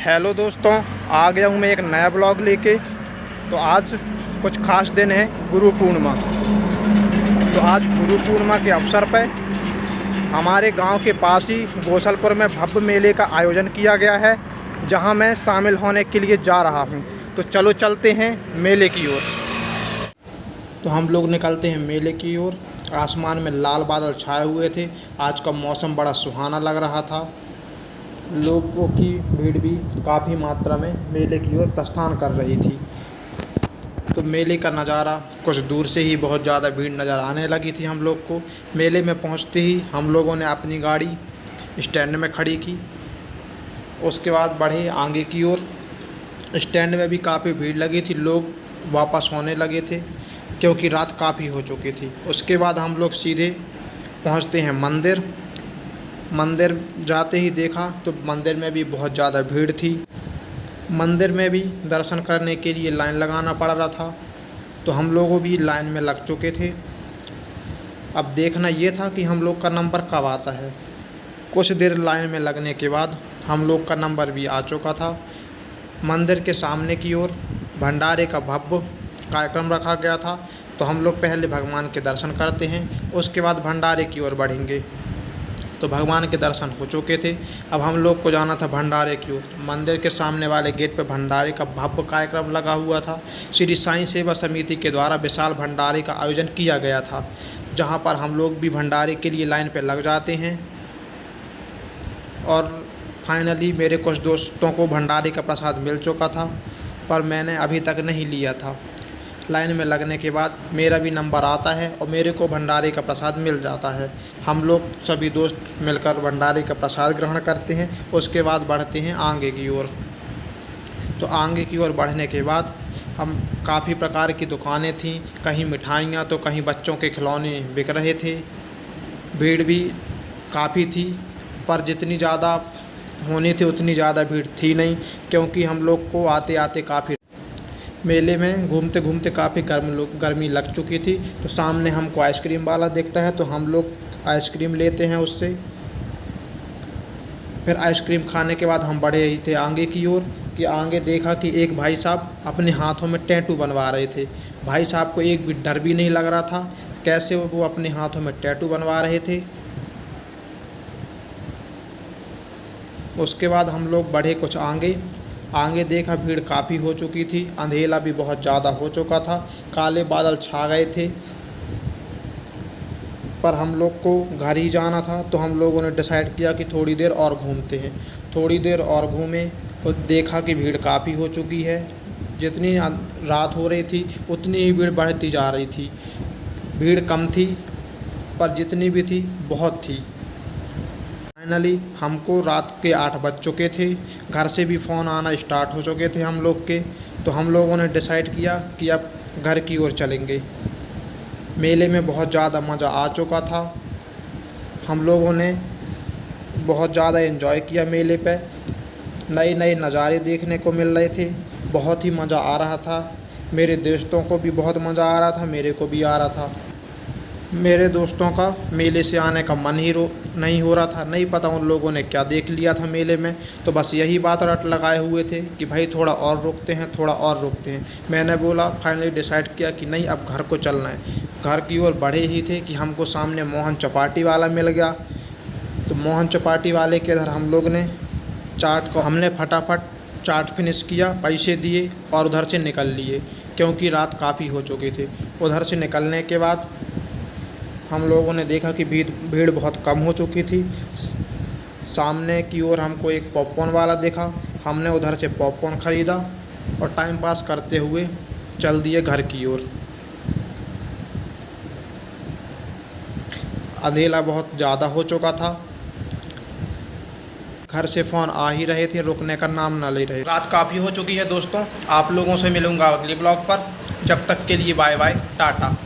Hello दोस्तों, आ गया हूँ मैं एक नया ब्लॉग लेके। तो आज कुछ खास दिन है, गुरु पूर्णिमा। तो आज गुरु पूर्णिमा के अवसर पर हमारे गांव के पास ही गोसलपुर में भव्य मेले का आयोजन किया गया है, जहां मैं शामिल होने के लिए जा रहा हूं। तो चलो चलते हैं मेले की ओर। तो हम लोग निकलते हैं मेले की ओर। आसमान में लाल बादल छाए हुए थे। आज का मौसम बड़ा सुहाना लग रहा था। लोगों की भीड़ भी काफ़ी मात्रा में मेले की ओर प्रस्थान कर रही थी। तो मेले का नज़ारा कुछ दूर से ही बहुत ज़्यादा भीड़ नज़र आने लगी थी हम लोग को। मेले में पहुंचते ही हम लोगों ने अपनी गाड़ी स्टैंड में खड़ी की। उसके बाद बढ़े आगे की ओर। स्टैंड में भी काफ़ी भीड़ लगी थी। लोग वापस होने लगे थे क्योंकि रात काफ़ी हो चुकी थी। उसके बाद हम लोग सीधे पहुंचते हैं मंदिर। मंदिर जाते ही देखा तो मंदिर में भी बहुत ज़्यादा भीड़ थी। मंदिर में भी दर्शन करने के लिए लाइन लगाना पड़ रहा था। तो हम लोगों भी लाइन में लग चुके थे। अब देखना ये था कि हम लोग का नंबर कब आता है। कुछ देर लाइन में लगने के बाद हम लोग का नंबर भी आ चुका था। मंदिर के सामने की ओर भंडारे का भव्य कार्यक्रम रखा गया था। तो हम लोग पहले भगवान के दर्शन करते हैं, उसके बाद भंडारे की ओर बढ़ेंगे। तो भगवान के दर्शन हो चुके थे। अब हम लोग को जाना था भंडारे की ओर। मंदिर के सामने वाले गेट पर भंडारे का भव्य कार्यक्रम लगा हुआ था। श्री साईं सेवा समिति के द्वारा विशाल भंडारे का आयोजन किया गया था, जहां पर हम लोग भी भंडारे के लिए लाइन पर लग जाते हैं। और फाइनली मेरे कुछ दोस्तों को भंडारे का प्रसाद मिल चुका था, पर मैंने अभी तक नहीं लिया था। लाइन में लगने के बाद मेरा भी नंबर आता है और मेरे को भंडारे का प्रसाद मिल जाता है। हम लोग सभी दोस्त मिलकर भंडारे का प्रसाद ग्रहण करते हैं। उसके बाद बढ़ते हैं आगे की ओर। तो आगे की ओर बढ़ने के बाद हम काफ़ी प्रकार की दुकानें थीं। कहीं मिठाइयाँ तो कहीं बच्चों के खिलौने बिक रहे थे। भीड़ भी काफ़ी थी, पर जितनी ज़्यादा होनी थी उतनी ज़्यादा भीड़ थी नहीं, क्योंकि हम लोग को आते आते काफ़ी मेले में घूमते घूमते काफ़ी गर्मी लग चुकी थी। तो सामने हमको आइसक्रीम वाला दिखता है, तो हम लोग आइसक्रीम लेते हैं उससे। फिर आइसक्रीम खाने के बाद हम बढ़े ही थे आगे की ओर। कि आगे देखा कि एक भाई साहब अपने हाथों में टैटू बनवा रहे थे। भाई साहब को एक भी डर भी नहीं लग रहा था कैसे वो अपने हाथों में टैटू बनवा रहे थे। उसके बाद हम लोग बढ़े कुछ आगे देखा भीड़ काफ़ी हो चुकी थी। अंधेरा भी बहुत ज़्यादा हो चुका था। काले बादल छा गए थे, पर हम लोग को घर ही जाना था। तो हम लोगों ने डिसाइड किया कि थोड़ी देर और घूमते हैं। थोड़ी देर और घूमे और देखा कि भीड़ काफ़ी हो चुकी है। जितनी रात हो रही थी उतनी ही भीड़ बढ़ती जा रही थी। भीड़ कम थी, पर जितनी भी थी बहुत थी। फाइनली हमको रात के 8 बज चुके थे। घर से भी फ़ोन आना स्टार्ट हो चुके थे हम लोग के। तो हम लोगों ने डिसाइड किया कि अब घर की ओर चलेंगे। मेले में बहुत ज़्यादा मज़ा आ चुका था। हम लोगों ने बहुत ज़्यादा एंजॉय किया मेले पे। नए नए नज़ारे देखने को मिल रहे थे। बहुत ही मज़ा आ रहा था। मेरे दोस्तों को भी बहुत मज़ा आ रहा था, मेरे को भी आ रहा था। मेरे दोस्तों का मेले से आने का मन ही नहीं हो रहा था। नहीं पता उन लोगों ने क्या देख लिया था मेले में। तो बस यही बात रट लगाए हुए थे कि भाई थोड़ा और रुकते हैं, थोड़ा और रुकते हैं। मैंने बोला, फाइनली डिसाइड किया कि नहीं, अब घर को चलना है। घर की ओर बढ़े ही थे कि हमको सामने मोहन चपाटी वाला मिल गया। तो मोहन चपाटी वाले के इधर हम लोग ने चाट को हमने फटाफट चाट फिनिश किया, पैसे दिए और उधर से निकल लिए, क्योंकि रात काफ़ी हो चुकी थी। उधर से निकलने के बाद हम लोगों ने देखा कि भीड़ बहुत कम हो चुकी थी। सामने की ओर हमको एक पॉपकॉर्न वाला दिखा। हमने उधर से पॉपकॉर्न ख़रीदा और टाइम पास करते हुए चल दिए घर की ओर। अंधेरा बहुत ज़्यादा हो चुका था। घर से फ़ोन आ ही रहे थे, रुकने का नाम ना ले रहे। रात काफ़ी हो चुकी है दोस्तों। आप लोगों से मिलूँगा अगले ब्लॉग पर। जब तक के लिए बाय बाय, टाटा।